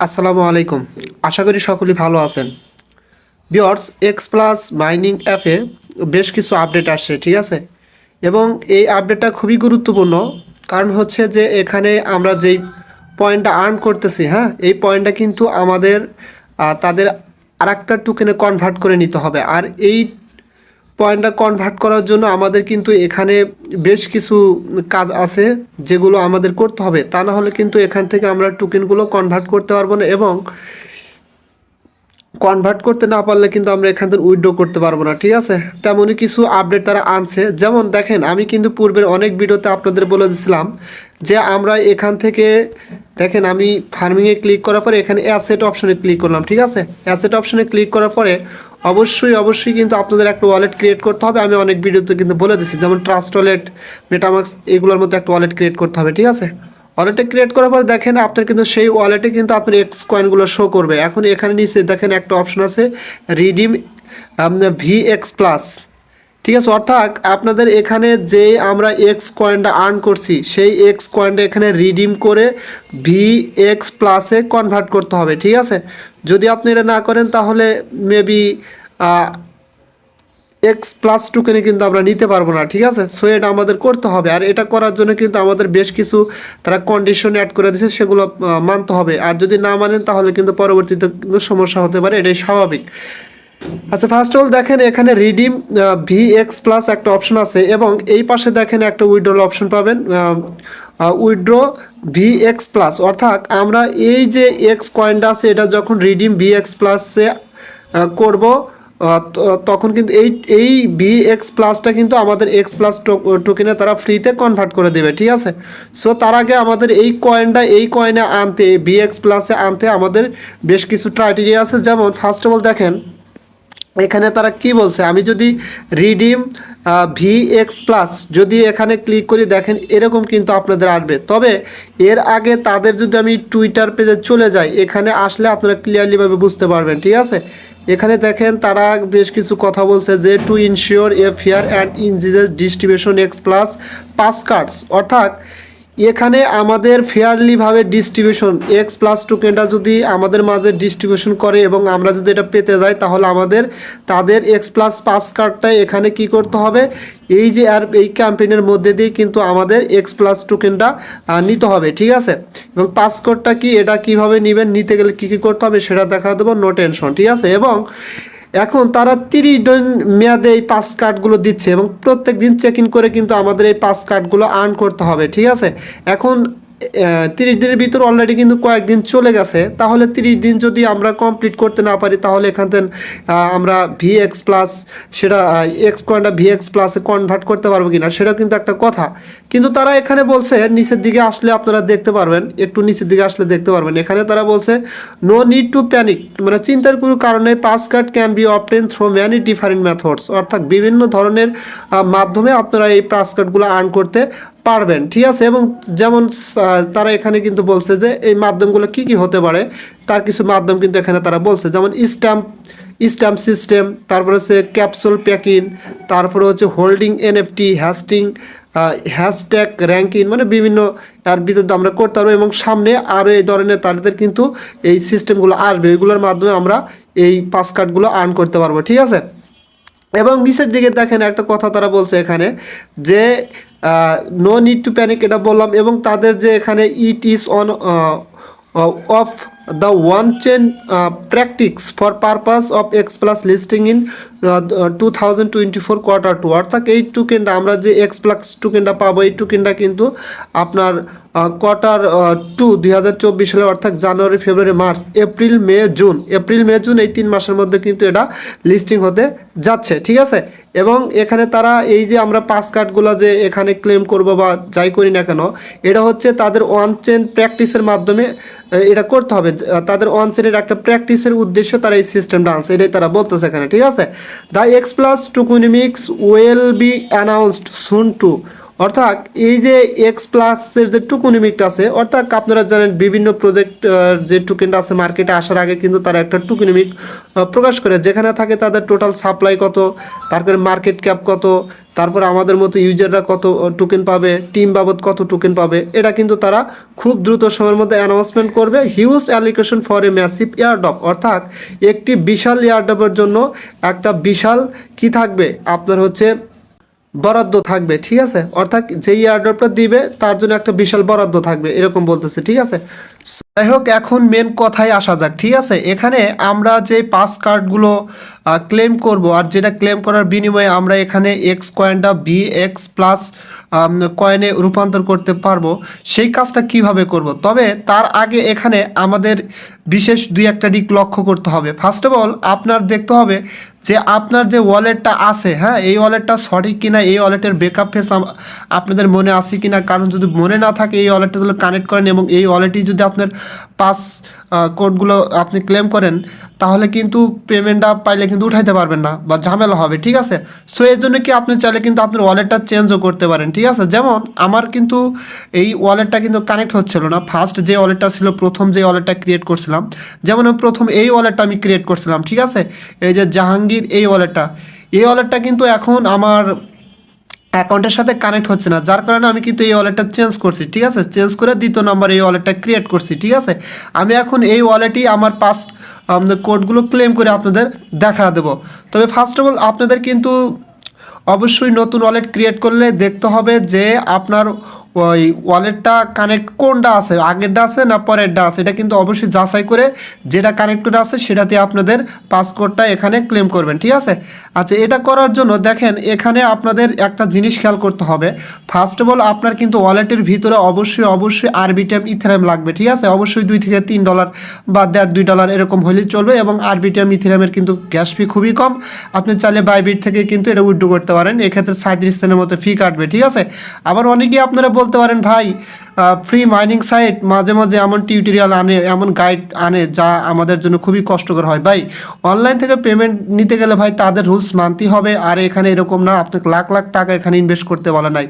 আসসালামু আলাইকুম। আশা করি সকলেই ভালো আছেন। ভিউয়ার্স, Xplus মাইনিং অ্যাপে বেশ কিছু আপডেট আসছে, ঠিক আছে? এবং এই আপডেটটা খুবই গুরুত্বপূর্ণ, কারণ হচ্ছে যে এখানে আমরা যেই পয়েন্টটা আর্ন করতেছি, হ্যাঁ, এই পয়েন্টটা কিন্তু আমাদের তাদের আরেকটা টোকেনে কনভার্ট করে নিতে হবে। আর এই পয়েন্টটা কনভার্ট করার জন্য আমাদের কিন্তু এখানে বেশ কিছু কাজ আছে যেগুলো আমাদের করতে হবে, তা না হলে কিন্তু এখান থেকে আমরা টোকেনগুলো কনভার্ট করতে পারবো না, এবং কনভার্ট করতে না পারলে কিন্তু আমরা এখান থেকে উইথড্র করতে পারবো না, ঠিক আছে? তেমনই কিছু আপডেট তারা আনছে। যেমন দেখেন, আমি কিন্তু পূর্বের অনেক ভিডিওতে আপনাদের বলে দিয়েছিলাম যে আমরা এখান থেকে দেখেন, আমি ফার্মিংয়ে ক্লিক করার পরে এখানে অ্যাসেট অপশনে ক্লিক করলাম, ঠিক আছে? অ্যাসেট অপশনে ক্লিক করার পরে অবশ্যই কিন্তু আপনাদের একটা ওয়ালেট ক্রিয়েট করতে হবে। আমি অনেক ভিডিওতে কিন্তু বলে দিচ্ছি, যেমন ট্রাস্ট ওয়ালেট, মেটামাক্স, এগুলোর মধ্যে একটা ওয়ালেট ক্রিয়েট করতে হবে, ঠিক আছে? ওয়ালেটে ক্রিয়েট করার পর দেখেন আপনার কিন্তু সেই ওয়ালেটে কিন্তু আপনার এক্স কয়েনগুলো শো করবে। এখন এখানে নিচে দেখেন একটা অপশন আছে রিডিম vXplus, ঠিক আছে? অর্থাৎ আপনাদের এখানে যে আমরা এক্স কয়েনটা আর্ন করছি সেই এক্স কয়েনটা এখানে রিডিম করে vXplus-এ কনভার্ট করতে হবে, ঠিক আছে? যদি আপনি এটা না করেন তাহলে মেবি Xplus টোকেনে কিন্তু আমরা নিতে পারবো না, ঠিক আছে? সো এটা আমাদের করতে হবে। আর এটা করার জন্য কিন্তু আমাদের বেশ কিছু তারা কন্ডিশন অ্যাড করে দিয়েছে, সেগুলো মানতে হবে। আর যদি না মানেন তাহলে কিন্তু পরবর্তীতে কিন্তু সমস্যা হতে পারে, এটাই স্বাভাবিক। আচ্ছা, ফার্স্ট অফ অল দেখেন এখানে রিডিম vXplus একটা অপশন আছে, এবং এই পাশে দেখেন একটা উইথড্রল অপশন পাবেন, উইথড্র vXplus। অর্থাৎ আমরা এই যে এক্স কয়েনটা আছে এটা যখন রিডিম vXplus-এ করব, তখন কিন্তু এই vXplus-টা কিন্তু আমাদের Xplus টোকেনে তারা ফ্রিতে কনভার্ট করে দেবে, ঠিক আছে? সো তার আগে আমাদের এই কয়েনে আনতে, vXplus-এ আনতে আমাদের বেশ কিছু ক্রাইটেরিয়া আছে। যেমন ফার্স্ট অফ অল দেখেন এখানে তারা কি বলছে, আমি যদি রিডিম vXplus যদি এখানে ক্লিক করি, দেখেন এরকম কিন্তু আপনাদের আসবে। তবে এর আগে তাদের যদি আমি টুইটার পেজে চলে যাই, এখানে আসলে আপনারা ক্লিয়ারলিভাবে বুঝতে পারবেন, ঠিক আছে? এখানে দেখেন তারা বেশ কিছু কথা বলছে যে to ensure a fair and engineer distribution Xplus passcards, অর্থাৎ এখানে আমাদের ফেয়ারলিভাবে ডিস্ট্রিবিউশন Xplus টোকেনটা যদি আমাদের মাঝে ডিস্ট্রিবিউশন করে এবং আমরা যদি এটা পেতে যাই, তাহলে আমাদের তাদের Xplus passcardটা এখানে কি করতে হবে, এই যে আর এই ক্যাম্পেইনের মধ্যে দিয়ে কিন্তু আমাদের Xplus টোকেনটা নিতে হবে, ঠিক আছে? এবং পাসকোডটা কি, এটা কিভাবে নেবেন, নিতে গেলে কী কী করতে হবে সেটা দেখা দেবো, নো টেনশন, ঠিক আছে? এবং এখন তারা 30 দিন মেয়াদে এই পাস কার্ডগুলো দিচ্ছে, এবং প্রত্যেক দিন চেক ইন করে কিন্তু আমাদের এই পাস কার্ডগুলো আর্ন করতে হবে, ঠিক আছে? এখন 30 দিনের ভিতর অলরেডি কিন্তু কয়েকদিন চলে গেছে, তাহলে 30 দিন যদি আমরা কমপ্লিট করতে না পারি, তাহলে এখান থেকে আমরা vXplus সেটা এক্স কয়েনটা vXplus-এ কনভার্ট করতে পারবো কিনা সেটাও কিন্তু একটা কথা। কিন্তু তারা এখানে বলছে, নিচের দিকে আসলে আপনারা দেখতে পারবেন, একটু নিচের দিকে আসলে দেখতে পারবেন, এখানে তারা বলছে নো নিড টু প্যানিক, মানে চিন্তার কোনো কারণে pass card can be obtain through many different methods, অর্থাৎ বিভিন্ন ধরনের মাধ্যমে আপনারা এই পাস কার্ডগুলো আর্ন করতে পারবেন, ঠিক আছে? এবং যেমন তারা এখানে কিন্তু বলছে যে এই মাধ্যমগুলো কি কি হতে পারে, তার কিছু মাধ্যম কিন্তু এখানে তারা বলছে, যেমন স্ট্যাম্প সিস্টেম, তারপরে হচ্ছে ক্যাপসুল প্যাকিং, তারপরে হচ্ছে হোল্ডিং এনএফটি, হ্যাশট্যাগ র্যাঙ্কিং, মানে বিভিন্ন তার বিরুদ্ধে আমরা করতে পারবো। এবং সামনে আরও এই ধরনের তাদের কিন্তু এই সিস্টেমগুলো আসবে, এগুলোর মাধ্যমে আমরা এই পাস কার্ডগুলো আর্ন করতে পারবো, ঠিক আছে? এবং নিচের দিকে দেখেন একটা কথা তারা বলছে এখানে যে নো নিড টু প্যানিক, এটা বললাম। এবং তাদের যে এখানে it is on of the one chain practice for purpose of Xplus listing in 2024 Q2, অর্থাৎ এই টোকেনটা আমরা যে Xplus টোকেনটা পাবো, এই টোকেনটা কিন্তু আপনার Q2 2024 সালে, অর্থাৎ জানুয়ারি, ফেব্রুয়ারি, মার্চ, এপ্রিল, মে, জুন এই 3 মাসের মধ্যে কিন্তু এটা লিস্টিং হতে যাচ্ছে, ঠিক আছে? এবং এখানে তারা এই যে আমরা পাস কার্ডগুলো যে এখানে ক্লেম করব বা যাই করি না কেন, এটা হচ্ছে তাদের ওয়ান চেন প্র্যাকটিসের মাধ্যমে এটা করতে হবে। তাদের ওয়ান চেনের একটা প্র্যাকটিসের উদ্দেশ্যে তারা এই সিস্টেমটা আনছে, এটাই তারা বলতেছে এখানে, ঠিক আছে? The Xplus tokenomics will be announced soon too, অর্থাৎ এই যে Xplus-এর যে টোকেনমিক আছে, অর্থাৎ আপনারা জানেন বিভিন্ন প্রজেক্ট যে টোকেনটা আছে মার্কেটে আসার আগে কিন্তু তারা একটা টোকেনমিক প্রকাশ করে, যেখানে থাকে তাদের টোটাল সাপ্লাই কত, তারপরে মার্কেট ক্যাপ কত, তারপর আমাদের মতো ইউজাররা কত টোকেন পাবে, টিম বাবদ কত টোকেন পাবে, এটা কিন্তু তারা খুব দ্রুত সময়ের মধ্যে অ্যানাউন্সমেন্ট করবে। Huge allocation for a massive airdrop, অর্থাৎ একটি বিশাল এয়ারড্রপের জন্য একটা বিশাল কি থাকবে আপনার হচ্ছে বরাদ্দ থাকবে, ঠিক আছে। অর্থাৎ যেই এয়ারড্রপটা দিবে তার জন্য একটা বিশাল বরাদ্দ থাকবে, এরকম বলতেছে, ঠিক আছে। যাই হোক, এখন মেন কথায় আসা যাক, ঠিক আছে। এখানে আমরা যে পাস কার্ডগুলো ক্লেম করব, আর যেটা ক্লেম করার বিনিময়ে আমরা এখানে এক্স কয়েনটা vXplus কয়েনে রূপান্তর করতে পারবো, সেই কাজটা কিভাবে করব। তবে তার আগে এখানে আমাদের বিশেষ দুই একটা দিক লক্ষ্য করতে হবে। ফার্স্ট অফ অল আপনার দেখতে হবে যে আপনার যে ওয়ালেটটা আছে, হ্যাঁ, এই ওয়ালেটটা সঠিক কিনা, এই ওয়ালেটের ব্যাকআপ ফেস আপনাদের মনে আছে কিনা। কারণ যদি মনে না থাকে, এই ওয়ালেটটা যদি কানেক্ট করেন এবং এই ওয়ালেটই যদি আপনার পাস কোডগুলো আপনি ক্লেম করেন, তাহলে কিন্তু পেমেন্টটা পাইলে কিন্তু উঠাইতে পারবেন না বা ঝামেলা হবে, ঠিক আছে। সো এর জন্য কি আপনি চাইলে কিন্তু আপনার ওয়ালেটটা চেঞ্জও করতে পারেন, ঠিক আছে। যেমন আমার কিন্তু এই ওয়ালেটটা কিন্তু কানেক্ট হচ্ছিল না, ফার্স্ট যে ওয়ালেটটা ছিল, প্রথম যে ওয়ালেটটা ক্রিয়েট করছিলাম, যেমন আমি প্রথম এই ওয়ালেটটা আমি ক্রিয়েট করছিলাম, ঠিক আছে। এই যে জাহাঙ্গীর এই ওয়ালেটটা কিন্তু এখন আমার অ্যাকাউন্টের সাথে কানেক্ট হচ্ছে না, যার কারণে আমি কিন্তু এই ওয়ালেটটা চেঞ্জ করছি, ঠিক আছে। চেঞ্জ করে দ্বিতীয় নম্বর এই ওয়ালেটটা ক্রিয়েট করছি, ঠিক আছে। আমি এখন এই ওয়ালেটেই আমার পাস কোডগুলো ক্লেম করে আপনাদের দেখা দেবো। তবে ফার্স্ট অফ অল আপনাদের কিন্তু অবশ্যই নতুন ওয়ালেট ক্রিয়েট করলে দেখতে হবে যে আপনার ওই ওয়ালেটটা কানেক্ট কোনটা আছে, আগেরটা আছে না পরেরটা আছে, এটা কিন্তু অবশ্যই যাচাই করে যেটা কানেক্টেড আছে সেটাতে আপনাদের পাসকোডটা এখানে ক্লেম করবেন, ঠিক আছে। আচ্ছা, এটা করার জন্য দেখেন এখানে আপনাদের একটা জিনিস খেয়াল করতে হবে। ফার্স্ট অফ অল আপনার কিন্তু ওয়ালেটের ভিতরে অবশ্যই আরবিটিএম ইথেরিয়াম লাগবে, ঠিক আছে। অবশ্যই $2 থেকে $3 বা $1.5 এরকম হলেই চলবে, এবং আরবিটিএম ইথেরিয়ামের কিন্তু গ্যাস ফি খুবই কম। আপনি চাইলে বাইবিট থেকে কিন্তু এটা উইথড্র করতে পারেন, এক্ষেত্রে 37 সেন্টের মতো ফি কাটবে, ঠিক আছে। আবার অনেকেই আপনারা বলতে পারেন, ভাই ফ্রি মাইনিং সাইট মাঝে মাঝে এমন টিউটোরিয়াল আনে, এমন গাইড আনে যা আমাদের জন্য খুবই কষ্টকর হয়। ভাই অনলাইন থেকে পেমেন্ট নিতে গেলে ভাই তাদের রুলস মানতেই হবে, আর এখানে এরকম না আপনাকে লাখ লাখ টাকা এখানে ইনভেস্ট করতে বলা নাই।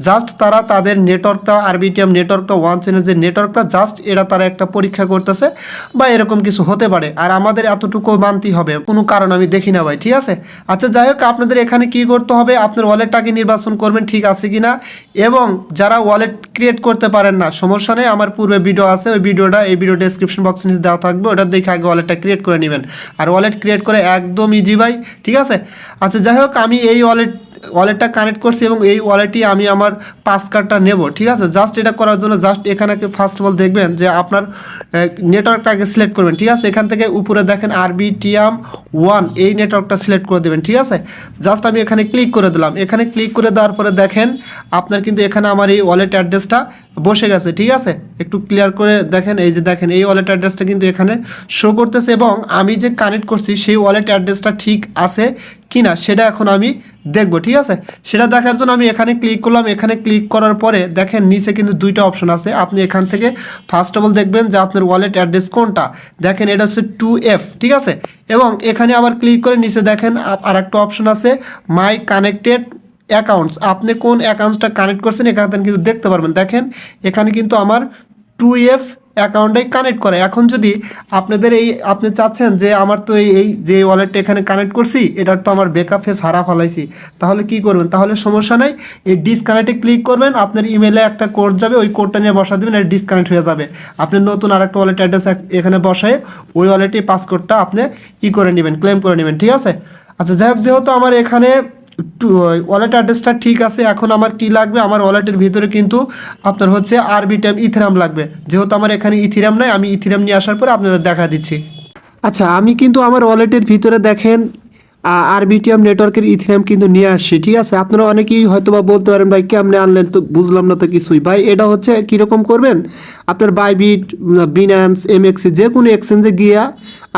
জাস্ট তারা তাদের নেটওয়ার্কটা, আরবিটিএম নেটওয়ার্কটা, ওয়ান চেনের যে নেটওয়ার্কটা, জাস্ট এরা তারা একটা পরীক্ষা করতেছে বা এরকম কিছু হতে পারে, আর আমাদের এতটুকু মানতেই হবে, কোনো কারণ আমি দেখি না ভাই, ঠিক আছে। আচ্ছা, যাই হোক, আপনাদের এখানে কি করতে হবে, আপনার ওয়ালেটটাকে নির্বাচন করবেন ঠিক আছে কিনা, এবং যারা ওয়ালেট ক্রিয়েট করতে পারেন না, সমস্যা নেই, আমার পূর্বে ভিডিও আছে, ওই ভিডিওটা এই ভিডিও ডেসক্রিপশন বক্সে নিচে দেওয়া থাকবে, ওটা দেখে আগে ওয়ালেটটা ক্রিয়েট করে নেবেন। আর ওয়ালেট ক্রিয়েট করে একদম ইজি ভাই, ঠিক আছে। আচ্ছা, যাই হোক, আমি এই ওয়ালেটটা কানেক্ট করছি এবং এই ওয়ালেটই আমি আমার পাস কার্ডটা নেব, ঠিক আছে। জাস্ট এটা করার জন্য জাস্ট এখানে ফার্স্ট অফ অল দেখবেন যে আপনার নেটওয়ার্কটাকে সিলেক্ট করবেন, ঠিক আছে। এখান থেকে উপরে দেখেন RBTM1 এই নেটওয়ার্কটা সিলেক্ট করে দেবেন, ঠিক আছে। জাস্ট আমি এখানে ক্লিক করে দিলাম। এখানে ক্লিক করে দেওয়ার পরে দেখেন আপনার কিন্তু এখানে আমার এই ওয়ালেট অ্যাড্রেসটা বসে গেছে, ঠিক আছে। একটু ক্লিয়ার করে দেখেন, এই যে দেখেন এই ওয়ালেট অ্যাড্রেসটা কিন্তু এখানে শো করতেছে, এবং আমি যে কানেক্ট করছি সেই ওয়ালেট অ্যাড্রেসটা ঠিক আছে কিনা সেটা এখন আমি দেখব, ঠিক আছে। সেটা দেখার জন্য আমি এখানে ক্লিক করলাম। এখানে ক্লিক করার পরে দেখেন নিচে কিন্তু দুইটা অপশন আছে, আপনি এখান থেকে ফার্স্ট অফ অল দেখবেন যে আপনার ওয়ালেট অ্যাড্রেস কোনটা, দেখেন এটা হচ্ছে 2F, ঠিক আছে। এবং এখানে আবার ক্লিক করে নিচে দেখেন আর একটা অপশন আছে মাই কানেক্টেড অ্যাকাউন্টস, আপনি কোন অ্যাকাউন্টসটা কানেক্ট করছেন এখানে কিন্তু দেখতে পারবেন। দেখেন এখানে কিন্তু আমার 2F অ্যাকাউন্টটাই কানেক্ট করে। এখন যদি আপনাদের আপনি চাচ্ছেন যে আমার তো এই যে ওয়ালেটটা এখানে কানেক্ট করছি এটার তো আমার ব্যাকআপ ফেস হারা ফেলাইছি, তাহলে কি করবেন? তাহলে সমস্যা নাই, এই ডিসকানেক্টে ক্লিক করবেন, আপনার ইমেলে একটা কোড যাবে, ওই কোডটা নিয়ে বসা দেবেন, এটা ডিসকানেক্ট হয়ে যাবে। আপনি নতুন আরেকটা ওয়ালেট অ্যাড্রেস এখানে বসায় ওই ওয়ালেটের পাসকোডটা আপনি করে নেবেন, ক্লেম করে নেবেন, ঠিক আছে। আচ্ছা, যাই হোক, যেহেতু আমার এখানে ওয়ালেট অ্যাড্রেসটা ঠিক আছে, এখন আমার কি লাগবে, আমার ওয়ালেটের ভিতরে কিন্তু আপনার হচ্ছে আরবিটিএম ইথেরিয়াম লাগবে। যেহেতু আমার এখানে ইথেরিয়াম নাই, আমি ইথেরিয়াম নিয়ে আসার পরে আপনাদের দেখা দিচ্ছি। আচ্ছা, আমি কিন্তু আমার ওয়ালেটের ভিতরে দেখেন আরবিটিএম নেটওয়ার্কের ইথেরিয়াম কিন্তু নিয়ে আসছি, ঠিক আছে। আপনারা অনেকেই হয়তো বা বলতে পারেন, ভাই কেমনে আনলেন, তো বুঝলাম না তো কিছুই। ভাই এটা হচ্ছে কীরকম করবেন, আপনার বাইবিট, বিনান্স, MXC যে কোনো এক্সচেঞ্জে গিয়া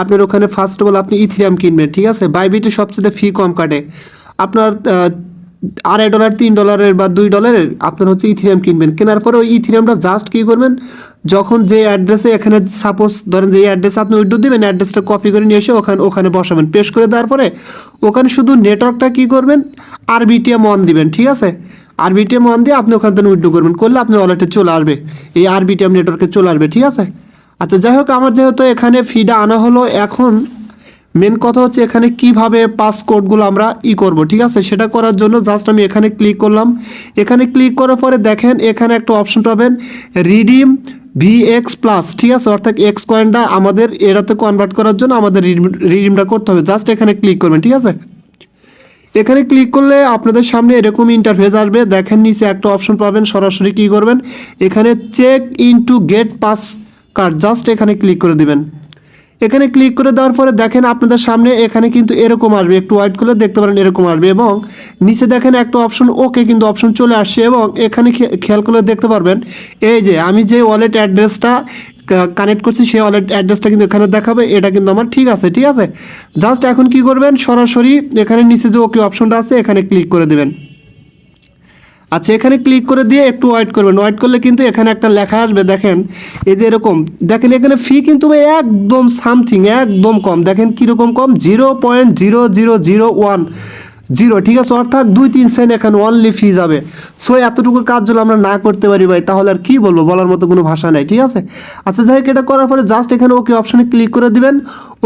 আপনার ওখানে ফার্স্ট অফ অল আপনি ইথেরিয়াম কিনবেন, ঠিক আছে। বাইবিটে সবচেয়ে ফি কম কাটে, আপনার $2.5, $3 বা $2 আপনার হচ্ছে ইথেরিয়াম কিনবেন। কেনার পরে ওই ইথেরিয়ামটা জাস্ট কী করবেন, যখন যে অ্যাড্রেসে এখানে সাপোজ ধরেন যে এই অ্যাড্রেসে আপনি উইথড্র দেবেন, অ্যাড্রেসটা কপি করে নিয়ে এসে ওখানে বসাবেন, পেস্ট করে দেওয়ার পরে ওখানে শুধু নেটওয়ার্কটা কী করবেন, RBTM1 দিবেন, ঠিক আছে। RBTM1 দিয়ে আপনি ওখান থেকে উইথড্র করবেন, করলে আপনার ওয়ালেটে চলে আসবে, এই RBTM নেটওয়ার্কে চলে আসবে, ঠিক আছে। আচ্ছা যাই হোক, আমার যেহেতু এখানে ফিটা আনা হলো, এখন মেন কথা হচ্ছে এখানে কিভাবে পাসকোডগুলো আমরা করব, ঠিক আছে। সেটা করার জন্য জাস্ট আমি এখানে ক্লিক করলাম। এখানে ক্লিক করার পরে দেখেন এখানে একটা অপশন পাবেন রিডিম vXplus, ঠিক আছে। অর্থাৎ Xcoinটা আমাদের এটাতে কনভার্ট করার জন্য আমাদের রিডিমটা করতে হবে, জাস্ট এখানে ক্লিক করবেন, ঠিক আছে। এখানে ক্লিক করলে আপনাদের সামনে এরকম ইন্টারফেস আসবে। দেখেন নিচে একটা অপশন পাবেন, সরাসরি কী করবেন, এখানে check in to get pass card, just এখানে ক্লিক করে দিবেন। এখানে ক্লিক করে দেওয়ার পরে দেখেন আপনাদের সামনে এখানে কিন্তু এরকম আসবে, একটু ওয়াইট করলে দেখতে পারেন এরকম আসবে, এবং নিচে দেখেন একটা অপশন ওকে কিন্তু অপশন চলে আসছে, এবং এখানে খেয়াল করলে দেখতে পারবেন এই যে আমি যে ওয়ালেট অ্যাড্রেসটা কানেক্ট করছি সেই ওয়ালেট অ্যাড্রেসটা কিন্তু এখানে দেখাবে, এটা কিন্তু আমার ঠিক আছে, ঠিক আছে। জাস্ট এখন কি করবেন, সরাসরি এখানে নিচে যে ওকে অপশনটা আছে এখানে ক্লিক করে দেবেন। আচ্ছা এখানে ক্লিক করে দিয়ে একটু ওয়েট করবেন, ওয়েট করলে কিন্তু এখানে একটা লেখা আসবে, দেখেন এই যে এরকম, দেখেন এখানে ফি কিন্তু একদম সামথিং একদম কম, দেখেন কীরকম কম, 0.00010, ঠিক আছে। অর্থাৎ 2-3 সেন্ট এখানে অনলি ফি যাবে। সো এতটুকু কাজ যদি আমরা না করতে পারি ভাই, তাহলে আর কী বলবো, বলার মতো কোনো ভাষা নাই, ঠিক আছে। আচ্ছা যাই হোক, এটা করার পরে জাস্ট এখানে ওকে অপশনে ক্লিক করে দিবেন।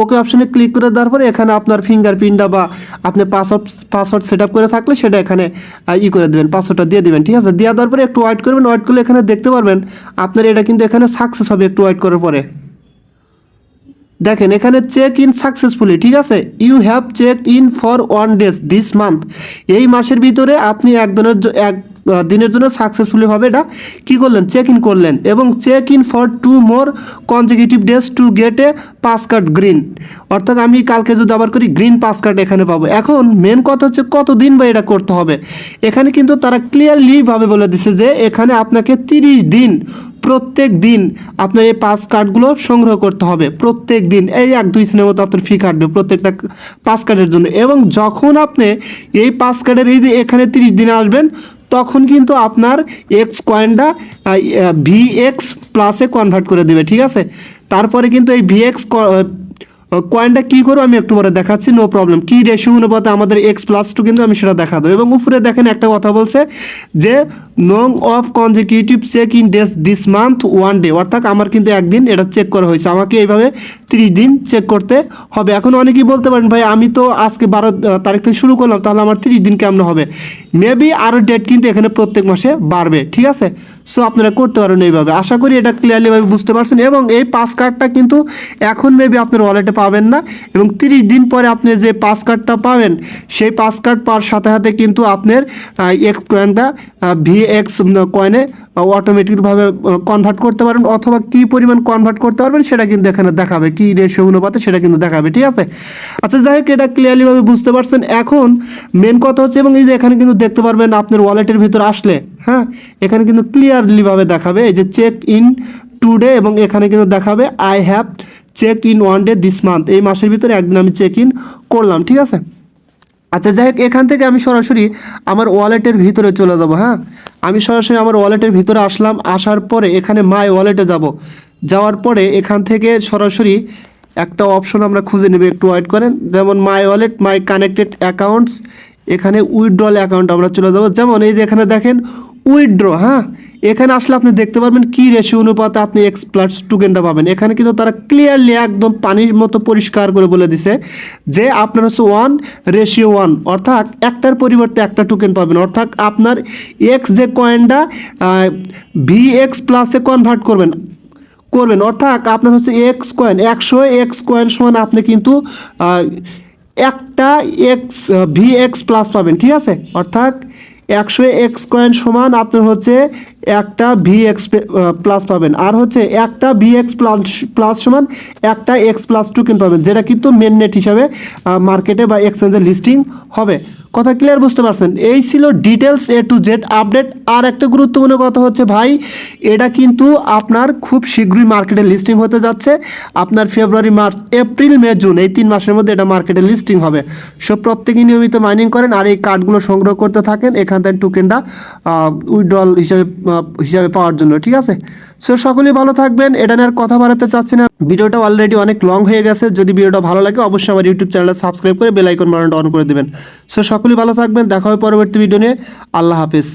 ওকে অপশনে ক্লিক করে দেওয়ার পরে এখানে আপনার ফিঙ্গারপ্রিন্টটা বা আপনি পাসওয়ার্ড সেট আপ করে থাকলে সেটা এখানে করে দেবেন, পাসওয়ার্ডটা দিয়ে দেবেন, ঠিক আছে। দিয়ে দেওয়ার পরে একটু ওয়েট করবেন, ওয়েট করলে এখানে দেখতে পারবেন আপনার এটা কিন্তু এখানে সাকসেস হবে। একটু ওয়েট করার পরে দেখেন এখানে চেক ইন সাকসেসফুলি, ঠিক আছে, you have check in for 1 days this month, এই মাসের ভিতরে আপনি এক দিনের জন্য সাকসেসফুলিভাবে এটা কী করলেন, চেক ইন করলেন, এবং check in for 2 more consecutive days to get a passcard green, অর্থাৎ আমি কালকে যদি আবার করি গ্রিন পাসকার্ড এখানে পাবো। এখন মেন কথা হচ্ছে কতদিন বা এটা করতে হবে, এখানে কিন্তু তারা ক্লিয়ারলিভাবে বলে দিছে যে এখানে আপনাকে 30 দিন প্রত্যেক দিন আপনার এই পাস কার্ডগুলো সংগ্রহ করতে হবে, প্রত্যেক দিন এই 1-2 সেন্টের মতো আপনার ফি কাটবে প্রত্যেকটা পাস কার্ডের জন্য। এবং যখন আপনি এই পাস কার্ডের এই যে এখানে 30 দিনে আসবেন, তখন কিন্তু আপনার Xcoinটা vXplus কনভার্ট করে দেবে, ঠিক আছে। তারপরে কিন্তু এই কয়েনটা কী করবো আমি একটু পরে দেখাচ্ছি, নো প্রবলেম। কী রেশিও অনুপাতে আমাদের Xplus কিন্তু আমি সেটা দেখা দেবো। এবং উপরে দেখেন একটা কথা বলছে যে নং of consecutive check in days this month 1 day, অর্থাৎ আমার কিন্তু একদিন এটা চেক করা হয়েছে, আমাকে এইভাবে 30 দিন চেক করতে হবে। এখন অনেকেই বলতে পারেন ভাই আমি তো আজকে 12 তারিখ থেকে শুরু করলাম, তাহলে আমার 30 দিন কেমন হবে, মেবি আরও ডেট কিন্তু এখানে প্রত্যেক মাসে বাড়বে, ঠিক আছে। সো আপনারা করতে পারেন এইভাবে। আশা করি এটা ক্লিয়ারলিভাবে বুঝতে পারছেন। এবং এই পাস কার্ডটা কিন্তু এখন মেবি আপনার ওয়ালেটে পাবেন না, এবং 30 দিন পরে আপনি যে পাস কার্ডটা পাবেন সেই পাস কার্ড পাওয়ার সাথে সাথে কিন্তু আপনার Xcoinটা vX কয়েনে অটোমেটিকভাবে কনভার্ট করতে পারবেন, অথবা কী পরিমাণ কনভার্ট করতে পারবেন সেটা কিন্তু এখানে দেখাবে, কী রেশিও অনুপাতে সেটা কিন্তু দেখাবে, ঠিক আছে। আচ্ছা যাই হোক, এটা ক্লিয়ারলিভাবে বুঝতে পারছেন। এখন মেন কথা হচ্ছে, এবং এই যে এখানে কিন্তু দেখতে পারবেন আপনার ওয়ালেটের ভিতর আসলে, হ্যাঁ এখানে কিন্তু ক্লিয়ারলিভাবে দেখাবে এই যে চেক ইন টুডে, এবং এখানে কিন্তু দেখাবে I have check in 1 day this month, এই মাসের ভিতরে একদিন আমি চেক ইন করলাম, ঠিক আছে। আচ্ছা যাই হোক, এখান থেকে আমি সরাসরি আমার ওয়ালেটের ভিতরে চলে যাব। হ্যাঁ আমি সরাসরি আমার ওয়ালেটের ভিতরে আসলাম, আসার পরে এখানে মাই ওয়ালেটে যাব, যাওয়ার পরে এখান থেকে সরাসরি একটা অপশন আমরা খুঁজে নেব, একটু ওয়েট করেন। যেমন my wallet, my connected accounts, এখানে উইথড্রল অ্যাকাউন্ট আমরা চলে যাব। যেমন এই যে এখানে দেখেন উইথড্র, হ্যাঁ এখানে আসলে আপনি দেখতে পারবেন কী রেশিও অনুপাতে আপনি Xplus টোকেনটা পাবেন। এখানে কিন্তু তারা ক্লিয়ারলি একদম পানির মতো পরিষ্কার করে বলে দিছে যে আপনার হচ্ছে 1:1, অর্থাৎ একটার পরিবর্তে একটা টোকেন পাবেন। অর্থাৎ আপনার যে কয়েনটা vXplus কনভার্ট করবেন, অর্থাৎ আপনার হচ্ছে Xcoin 100 Xcoin সমান আপনি কিন্তু একটা vXplus পাবেন, ঠিক আছে। অর্থাৎ 100 Xcoin সমান আপনার হচ্ছে একটা vXplus পাবেন, আর হচ্ছে একটা vXplus সমান একটা Xplus টোকেন পাবেন, যেটা কিন্তু মেন নেট হিসাবে মার্কেটে বা এক্সচেঞ্জে লিস্টিং হবে। কথা ক্লিয়ার বুঝতে পারছেন? এই ছিল details A to Z update. আর একটা গুরুত্বপূর্ণ কথা হচ্ছে ভাই, এটা কিন্তু আপনার খুব শীঘ্রই মার্কেটে লিস্টিং হতে যাচ্ছে। আপনার ফেব্রুয়ারি, মার্চ, এপ্রিল, মে, জুন এই 3 মাসের মধ্যে এটা মার্কেটে লিস্টিং হবে। সো প্রত্যেকেই নিয়মিত মাইনিং করেন আর এই কার্ডগুলো সংগ্রহ করতে থাকেন এখান থেকে টোকেনটা উইথড্রল হিসাবে পাওয়ার জন্য, ঠিক আছে। সো সকলেই ভালো থাকবেন, এটা নিয়ে আর কথা বাড়াতে চাচ্ছি না। ভিডিওটা অলরেডি অনেক লং হয়ে গেছে। যদি ভিডিওটা ভালো লাগে অবশ্যই আমার ইউটিউব চ্যানেলটা সাবস্ক্রাইব করে বেল আইকন বাটনটা অন করে দেবেন। সো সকলেই ভালো থাকবেন, দেখা হবে পরবর্তী ভিডিও নিয়ে। আল্লাহ হাফিজ।